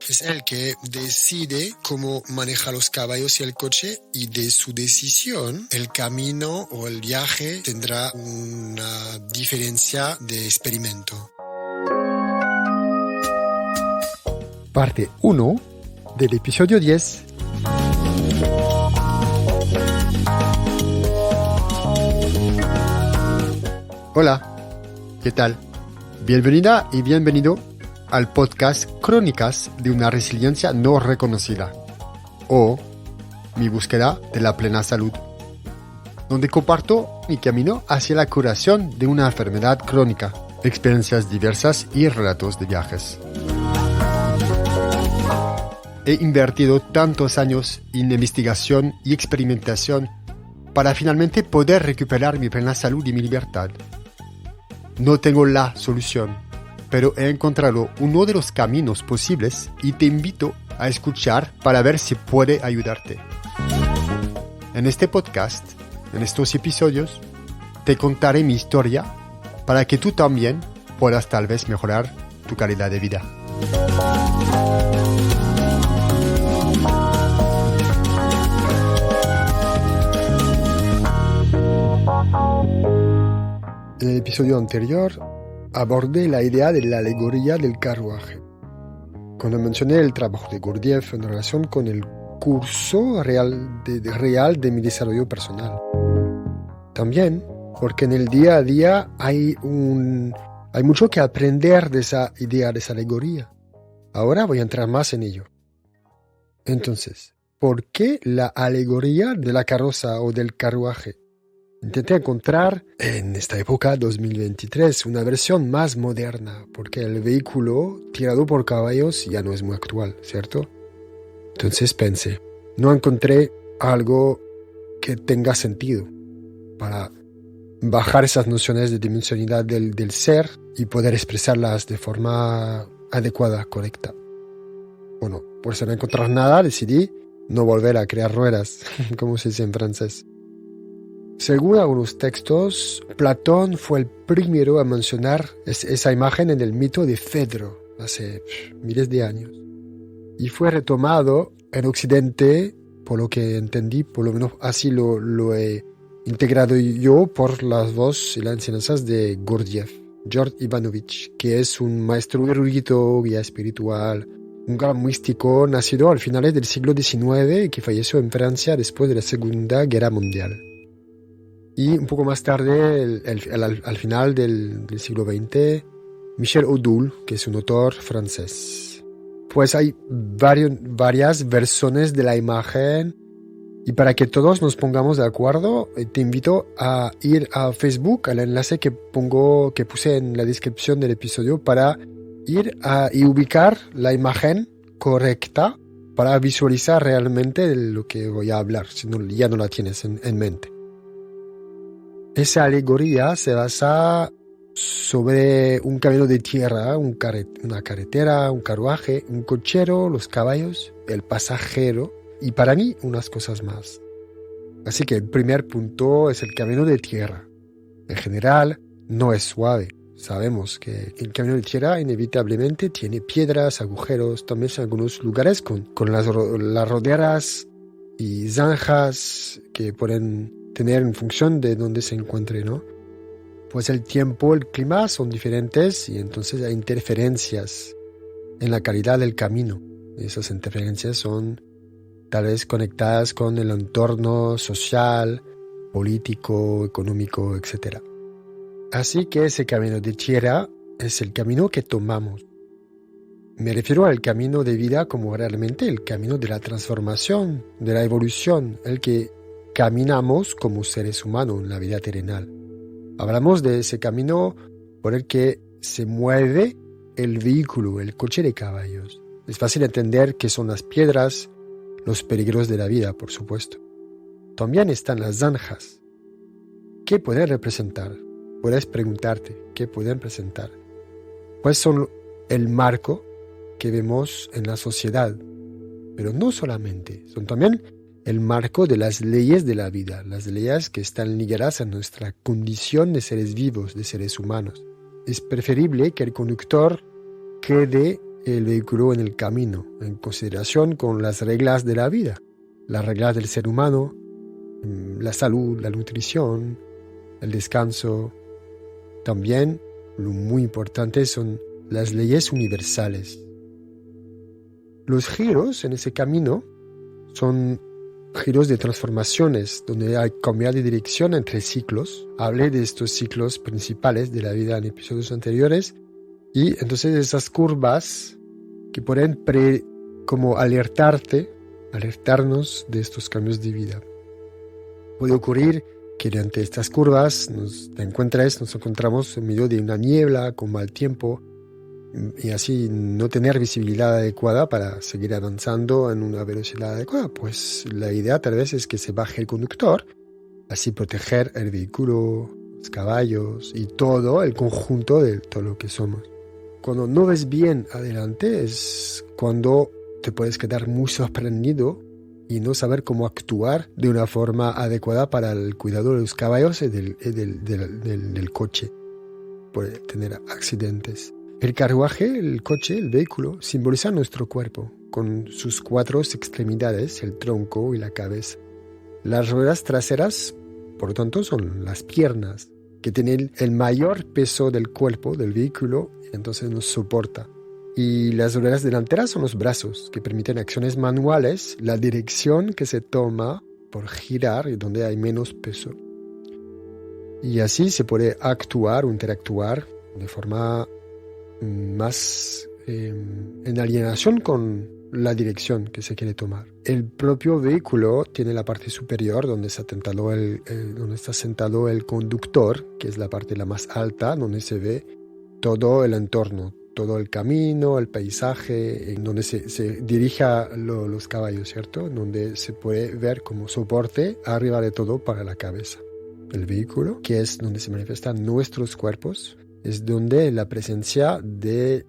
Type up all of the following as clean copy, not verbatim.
Es él que decide cómo maneja los caballos y el coche, y de su decisión el camino o el viaje tendrá una diferencia de experimento. Parte 1 del episodio 10. Hola, ¿qué tal? Bienvenida y bienvenido al podcast Crónicas de una resiliencia no reconocida, o mi búsqueda de la plena salud, donde comparto mi camino hacia la curación de una enfermedad crónica, experiencias diversas y relatos de viajes. He invertido tantos años en investigación y experimentación para finalmente poder recuperar mi plena salud y mi libertad. No tengo la solución, pero he encontrado uno de los caminos posibles y te invito a escuchar para ver si puede ayudarte. En este podcast, en estos episodios, te contaré mi historia para que tú también puedas tal vez mejorar tu calidad de vida. En el episodio anterior abordé la idea de la alegoría del carruaje, cuando mencioné el trabajo de Gurdjieff en relación con el curso real de mi desarrollo personal. También porque en el día a día hay mucho que aprender de esa idea, de esa alegoría. Ahora voy a entrar más en ello. Entonces, ¿por qué la alegoría de la carroza o del carruaje? Intenté encontrar, en esta época 2023, una versión más moderna, porque el vehículo tirado por caballos ya no es muy actual, ¿cierto? Entonces pensé, no encontré algo que tenga sentido para bajar esas nociones de dimensionalidad del ser y poder expresarlas de forma adecuada, correcta. Bueno, por si no encontrar nada, decidí no volver a crear ruedas, como se dice en francés. Según algunos textos, Platón fue el primero a mencionar esa imagen en el mito de Fedro, hace miles de años. Y fue retomado en Occidente, por lo que entendí, por lo menos así lo he integrado yo por las voces y las enseñanzas de Gurdjieff, George Ivanovich, que es un maestro erudito, guía espiritual, un gran místico nacido al finales del siglo XIX y que falleció en Francia después de la Segunda Guerra Mundial. Y un poco más tarde, al final del siglo XX, Michel Odoul, que es un autor francés. Pues hay varias versiones de la imagen, y para que todos nos pongamos de acuerdo, te invito a ir a Facebook, al enlace que puse en la descripción del episodio, para ir y ubicar la imagen correcta para visualizar realmente de lo que voy a hablar, si no, ya no la tienes en mente. Esa alegoría se basa sobre un camino de tierra, una carretera, un carruaje, un cochero, los caballos, el pasajero y para mí unas cosas más. Así que el primer punto es el camino de tierra. En general no es suave. Sabemos que el camino de tierra inevitablemente tiene piedras, agujeros, también en algunos lugares con las roderas y zanjas que pueden tener en función de dónde se encuentre, ¿no? Pues el tiempo, el clima son diferentes y entonces hay interferencias en la calidad del camino. Esas interferencias son tal vez conectadas con el entorno social, político, económico, etc. Así que ese camino de tierra es el camino que tomamos. Me refiero al camino de vida como realmente el camino de la transformación, de la evolución, el que caminamos como seres humanos en la vida terrenal. Hablamos de ese camino por el que se mueve el vehículo, el coche de caballos. Es fácil entender qué son las piedras, los peligros de la vida, por supuesto. También están las zanjas. ¿Qué pueden representar? Puedes preguntarte, ¿qué pueden representar? Pues son el marco que vemos en la sociedad, pero no solamente, son también el marco de las leyes de la vida, las leyes que están ligadas a nuestra condición de seres vivos, de seres humanos. es preferible que el conductor quede el vehículo en el camino, en consideración con las reglas de la vida, las reglas del ser humano, la salud, la nutrición, el descanso. También lo muy importante son las leyes universales. Los giros en ese camino son giros de transformaciones, donde hay cambiar de dirección entre ciclos. Hablé de estos ciclos principales de la vida en episodios anteriores, y entonces esas curvas que pueden como alertarnos de estos cambios de vida. Puede ocurrir que durante estas curvas nos encontramos en medio de una niebla con mal tiempo, y así no tener visibilidad adecuada para seguir avanzando en una velocidad adecuada. Pues la idea tal vez es que se baje el conductor, así proteger el vehículo, los caballos y todo el conjunto de todo lo que somos. Cuando no ves bien adelante es cuando te puedes quedar muy sorprendido y no saber cómo actuar de una forma adecuada para el cuidado de los caballos y del coche. Puede tener accidentes. El carruaje, el coche, el vehículo, simboliza nuestro cuerpo, con sus 4 extremidades, el tronco y la cabeza. Las ruedas traseras, por lo tanto, son las piernas, que tienen el mayor peso del cuerpo, del vehículo, y entonces nos soporta. Y las ruedas delanteras son los brazos, que permiten acciones manuales, la dirección que se toma por girar y donde hay menos peso. Y así se puede actuar o interactuar de forma más en alineación con la dirección que se quiere tomar. El propio vehículo tiene la parte superior donde está sentado el conductor, que es la parte la más alta, donde se ve todo el entorno, todo el camino, el paisaje, en donde se dirijan los caballos, ¿cierto? Donde se puede ver como soporte arriba de todo para la cabeza. El vehículo, que es donde se manifiestan nuestros cuerpos, es donde la presencia del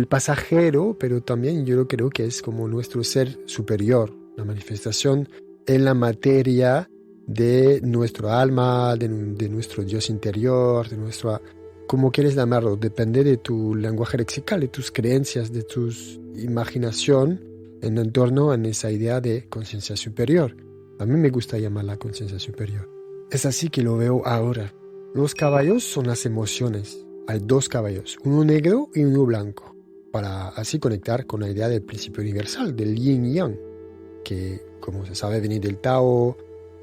pasajero, pero también yo creo que es como nuestro ser superior, la manifestación en la materia de nuestro alma, de nuestro Dios interior, de nuestra, como quieres llamarlo, depende de tu lenguaje lexical, de tus creencias, de tu imaginación en torno a esa idea de conciencia superior. A mí me gusta llamarla conciencia superior. Es así que lo veo ahora. Los caballos son las emociones. Hay 2 caballos, uno negro y uno blanco, para así conectar con la idea del principio universal, del yin y yang, que, como se sabe, viene del Tao,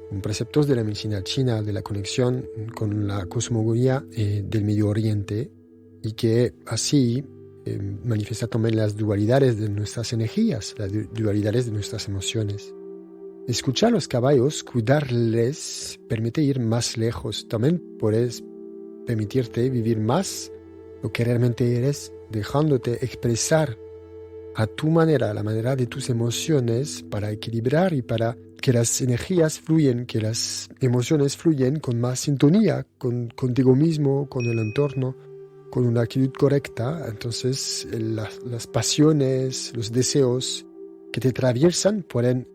con preceptos de la medicina china, de la conexión con la cosmogonía del Medio Oriente, y que así manifiesta también las dualidades de nuestras energías, las dualidades de nuestras emociones. Escuchar a los caballos, cuidarles, permite ir más lejos. También puedes permitirte vivir más lo que realmente eres, dejándote expresar a tu manera, la manera de tus emociones, para equilibrar y para que las energías fluyen, que las emociones fluyen con más sintonía contigo mismo, con el entorno, con una actitud correcta. Entonces las pasiones, los deseos que te atraviesan pueden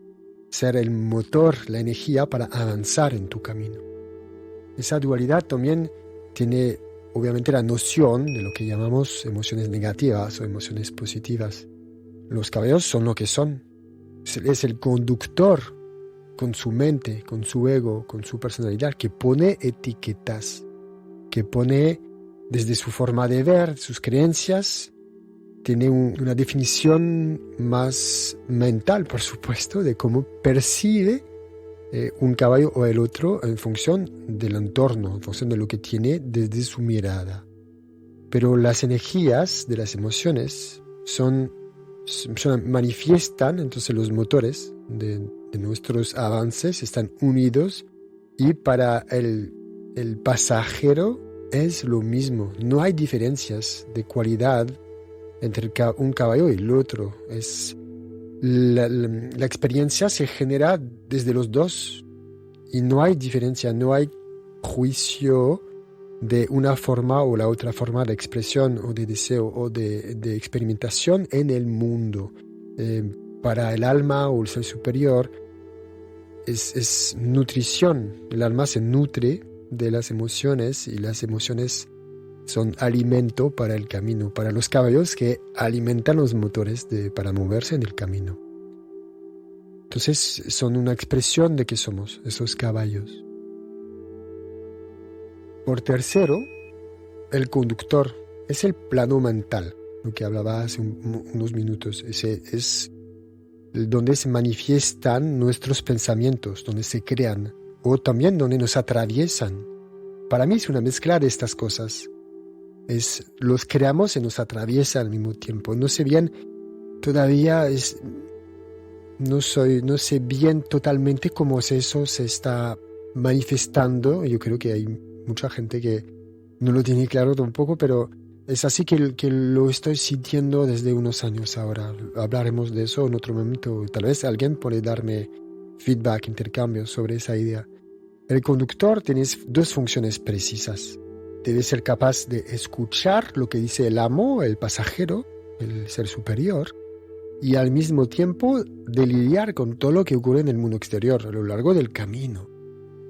ser el motor, la energía para avanzar en tu camino. Esa dualidad también tiene obviamente la noción de lo que llamamos emociones negativas o emociones positivas. Los caballos son lo que son. Es el conductor con su mente, con su ego, con su personalidad, que pone etiquetas, que pone desde su forma de ver, sus creencias, tiene una definición más mental, por supuesto, de cómo percibe un caballo o el otro en función del entorno, en función de lo que tiene desde su mirada. Pero las energías de las emociones manifiestan, entonces los motores de nuestros avances están unidos, y para el pasajero es lo mismo. No hay diferencias de cualidad entre un caballo y el otro. La experiencia se genera desde los dos y no hay diferencia, no hay juicio de una forma o la otra forma de expresión o de deseo o de experimentación en el mundo. Para el alma o el ser superior es nutrición. El alma se nutre de las emociones y las emociones son alimento para el camino, para los caballos que alimentan los motores para moverse en el camino. Entonces son una expresión de que somos esos caballos. Por tercero, el conductor es el plano mental, lo que hablaba hace unos minutos. Ese es donde se manifiestan nuestros pensamientos, donde se crean, o también donde nos atraviesan. Para mí es una mezcla de estas cosas. Los creamos y nos atraviesan al mismo tiempo. No sé bien, todavía no sé bien totalmente cómo eso se está manifestando. Yo creo que hay mucha gente que no lo tiene claro tampoco, pero es así que lo estoy sintiendo desde unos años ahora. Hablaremos de eso en otro momento. Tal vez alguien puede darme feedback, intercambio sobre esa idea. El conductor tiene dos funciones precisas. Debe ser capaz de escuchar lo que dice el amo, el pasajero, el ser superior, y al mismo tiempo de lidiar con todo lo que ocurre en el mundo exterior a lo largo del camino.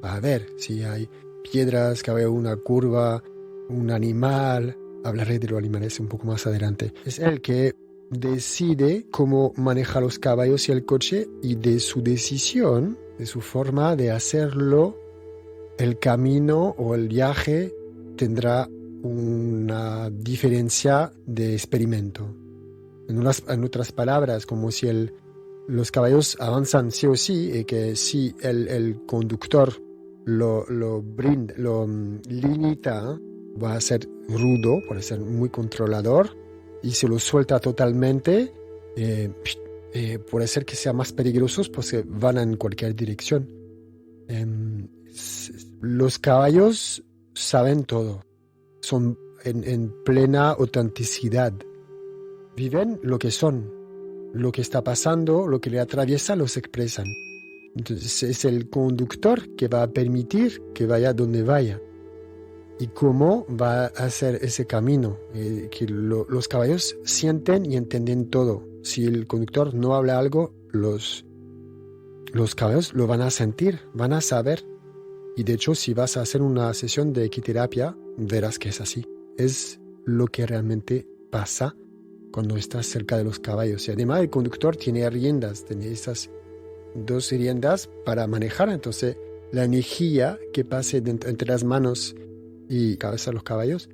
A ver si hay piedras, que veo una curva, un animal. Hablaré de los animales un poco más adelante. Es él que decide cómo maneja los caballos y el coche, y de su decisión, de su forma de hacerlo, el camino o el viaje tendrá una diferencia de experimento. En otras palabras, como si los caballos avanzan sí o sí, y que si el conductor lo limita, va a ser rudo, puede ser muy controlador, y si lo suelta totalmente, puede ser que sean más peligrosos porque van en cualquier dirección. Los caballos saben todo, son en plena autenticidad, viven lo que son, lo que está pasando, lo que le atraviesa, los expresan. Entonces es el conductor que va a permitir que vaya donde vaya y cómo va a hacer ese camino, que los caballos sienten y entienden todo. Si el conductor no habla algo, los caballos lo van a sentir, van a saber. Y de hecho, si vas a hacer una sesión de equiterapia, verás que es así. Es lo que realmente pasa cuando estás cerca de los caballos. Y además el conductor tiene riendas, tiene esas dos riendas para manejar. Entonces la energía que pase entre las manos y cabeza de los caballos,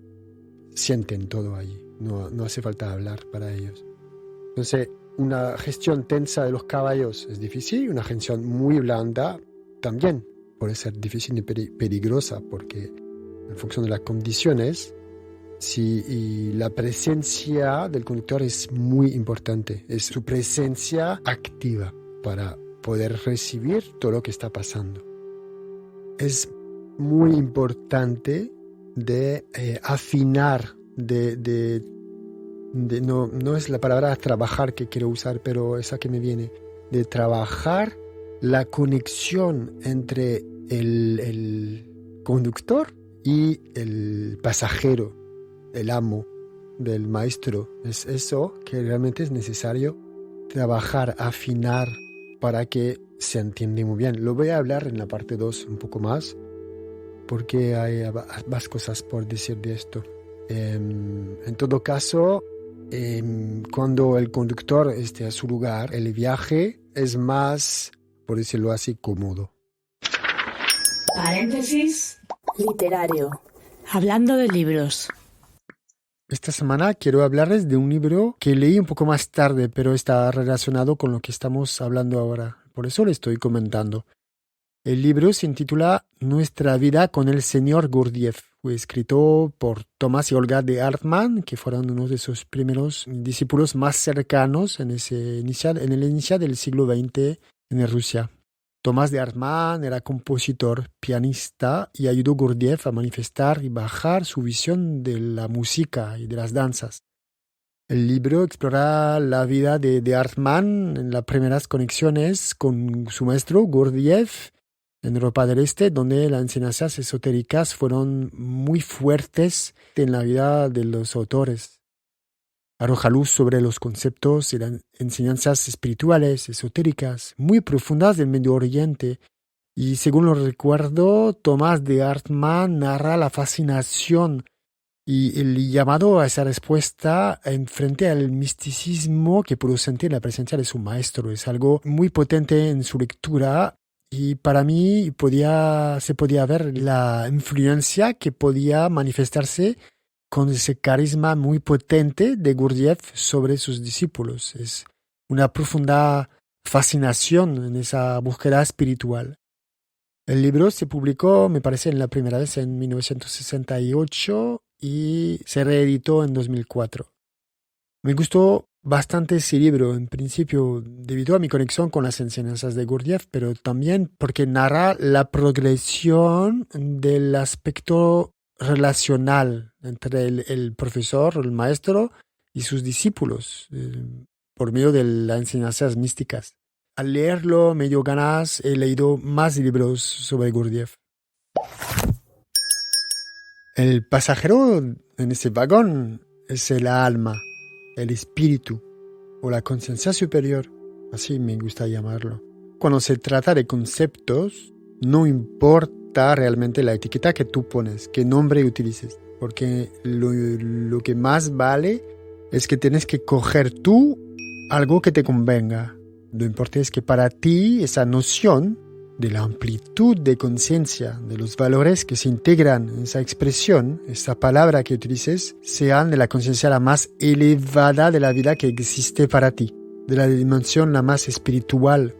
sienten todo allí. No hace falta hablar para ellos. Entonces una gestión tensa de los caballos es difícil, una gestión muy blanda también puede ser difícil y peligrosa, porque en función de las condiciones, y la presencia del conductor es muy importante. Es su presencia activa para poder recibir todo lo que está pasando. Es muy importante de afinar, no es la palabra trabajar que quiero usar, pero esa que me viene, de trabajar la conexión entre el conductor y el pasajero, el amo del maestro. Es eso que realmente es necesario trabajar, afinar, para que se entienda muy bien. Lo voy a hablar en la parte 2 un poco más, porque hay más cosas por decir de esto. En todo caso, cuando el conductor esté a su lugar, el viaje es más, por decirlo así, cómodo. Paréntesis literario. Hablando de libros. Esta semana quiero hablarles de un libro que leí un poco más tarde, pero está relacionado con lo que estamos hablando ahora. Por eso le estoy comentando. El libro se intitula Nuestra vida con el señor Gurdjieff. Fue escrito por Tomás y Olga de Hartmann, que fueron uno de sus primeros discípulos más cercanos en el inicio del siglo XX en Rusia. Tomás de Hartmann era compositor, pianista, y ayudó a Gurdjieff a manifestar y bajar su visión de la música y de las danzas. El libro explora la vida de Hartmann en las primeras conexiones con su maestro Gurdjieff en Europa del Este, donde las enseñanzas esotéricas fueron muy fuertes en la vida de los autores. Arroja luz sobre los conceptos y las enseñanzas espirituales, esotéricas, muy profundas del Medio Oriente, Y según lo recuerdo, Tomás de Hartmann narra la fascinación y el llamado a esa respuesta en frente al misticismo que pudo sentir la presencia de su maestro. Es algo muy potente en su lectura y para mí se podía ver la influencia que podía manifestarse con ese carisma muy potente de Gurdjieff sobre sus discípulos. Es una profunda fascinación en esa búsqueda espiritual. El libro se publicó, me parece, la primera vez en 1968 y se reeditó en 2004. Me gustó bastante ese libro, en principio debido a mi conexión con las enseñanzas de Gurdjieff, pero también porque narra la progresión del aspecto relacional entre el profesor, el maestro y sus discípulos por medio de las enseñanzas místicas. Al leerlo me dio ganas, he leído más libros sobre Gurdjieff. El pasajero en ese vagón es el alma, el espíritu o la conciencia superior, así me gusta llamarlo. Cuando se trata de conceptos, no importa realmente la etiqueta que tú pones, qué nombre utilices, porque lo que más vale es que tienes que coger tú algo que te convenga. Lo importante es que para ti esa noción de la amplitud de conciencia, de los valores que se integran en esa expresión, esa palabra que utilices, sean de la conciencia la más elevada de la vida que existe para ti, de la dimensión la más espiritual,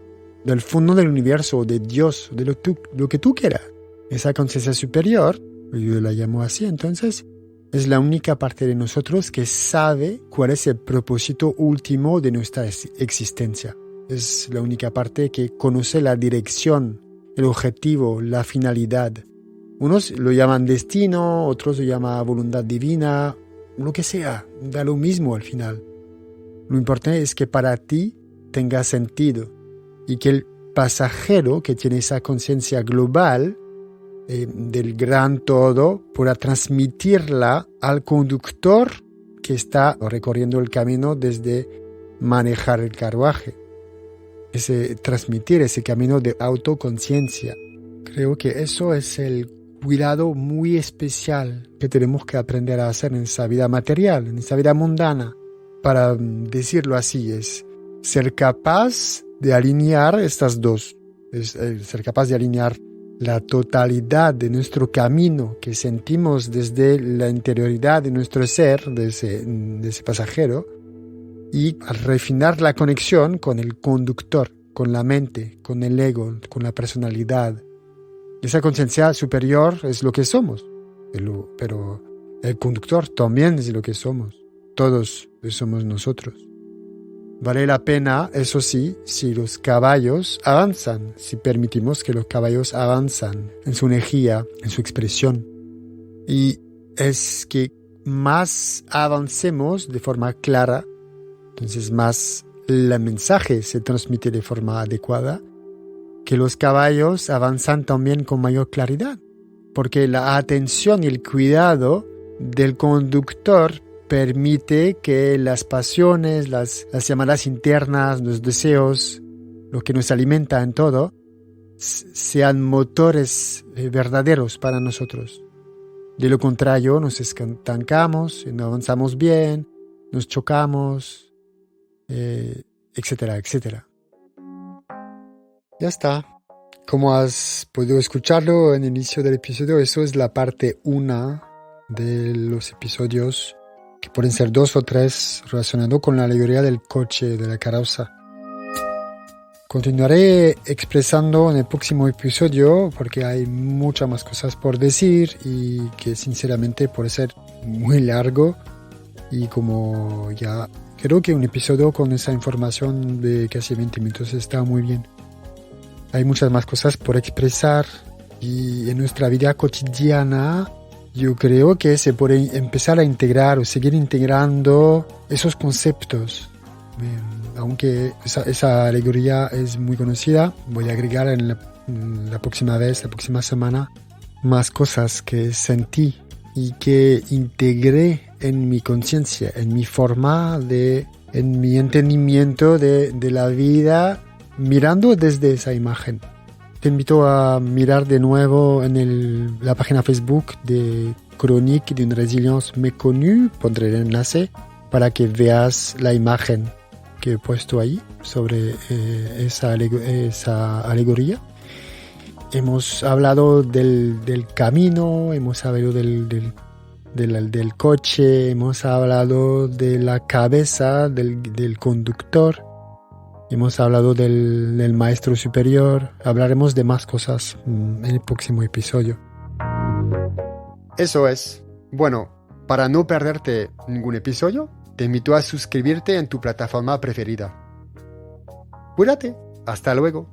del fondo del universo, de Dios, de lo que tú quieras. Esa conciencia superior, yo la llamo así entonces, es la única parte de nosotros que sabe cuál es el propósito último de nuestra existencia. Es la única parte que conoce la dirección, el objetivo, la finalidad. Unos lo llaman destino, otros lo llaman voluntad divina, lo que sea, da lo mismo al final. Lo importante es que para ti tenga sentido y que el pasajero que tiene esa conciencia global del gran todo pueda transmitirla al conductor que está recorriendo el camino desde manejar el carruaje. Transmitir ese camino de autoconciencia. Creo que eso es el cuidado muy especial que tenemos que aprender a hacer en esa vida material, en esa vida mundana. Para decirlo así, es ser capaz de alinear estas dos. Es ser capaz de alinear la totalidad de nuestro camino que sentimos desde la interioridad de nuestro ser, de ese pasajero, y refinar la conexión con el conductor, con la mente, con el ego, con la personalidad. Esa conciencia superior es lo que somos, pero el conductor también es lo que somos. Todos somos nosotros. Vale la pena, eso sí, si los caballos avanzan, si permitimos que los caballos avanzan en su energía, en su expresión. Y es que más avancemos de forma clara, entonces más el mensaje se transmite de forma adecuada, que los caballos avanzan también con mayor claridad, porque la atención y el cuidado del conductor permite que las pasiones, las llamadas internas, los deseos, lo que nos alimenta en todo, sean motores verdaderos para nosotros. De lo contrario, nos estancamos, no avanzamos bien, nos chocamos, etcétera, etcétera. Ya está. Como has podido escucharlo en el inicio del episodio, eso es la parte 1 de los episodios, que pueden ser 2 o 3 relacionados con la alegoría del coche, de la carroza. Continuaré expresando en el próximo episodio porque hay muchas más cosas por decir y que sinceramente puede ser muy largo, y como ya creo que un episodio con esa información de casi 20 minutos está muy bien. Hay muchas más cosas por expresar y en nuestra vida cotidiana yo creo que se puede empezar a integrar o seguir integrando esos conceptos. Aunque esa alegoría es muy conocida, voy a agregar en la próxima semana, más cosas que sentí y que integré en mi conciencia, en mi forma en mi entendimiento de la vida, mirando desde esa imagen. te invito a mirar de nuevo en la página Facebook de Chronique d'une résilience méconnue. Pondré el enlace para que veas la imagen que he puesto ahí sobre esa alegoría. Hemos hablado del camino, hemos hablado del coche, hemos hablado de la cabeza del conductor, hemos hablado del maestro superior. Hablaremos de más cosas en el próximo episodio. Eso es. Bueno, para no perderte ningún episodio, te invito a suscribirte en tu plataforma preferida. Cuídate. Hasta luego.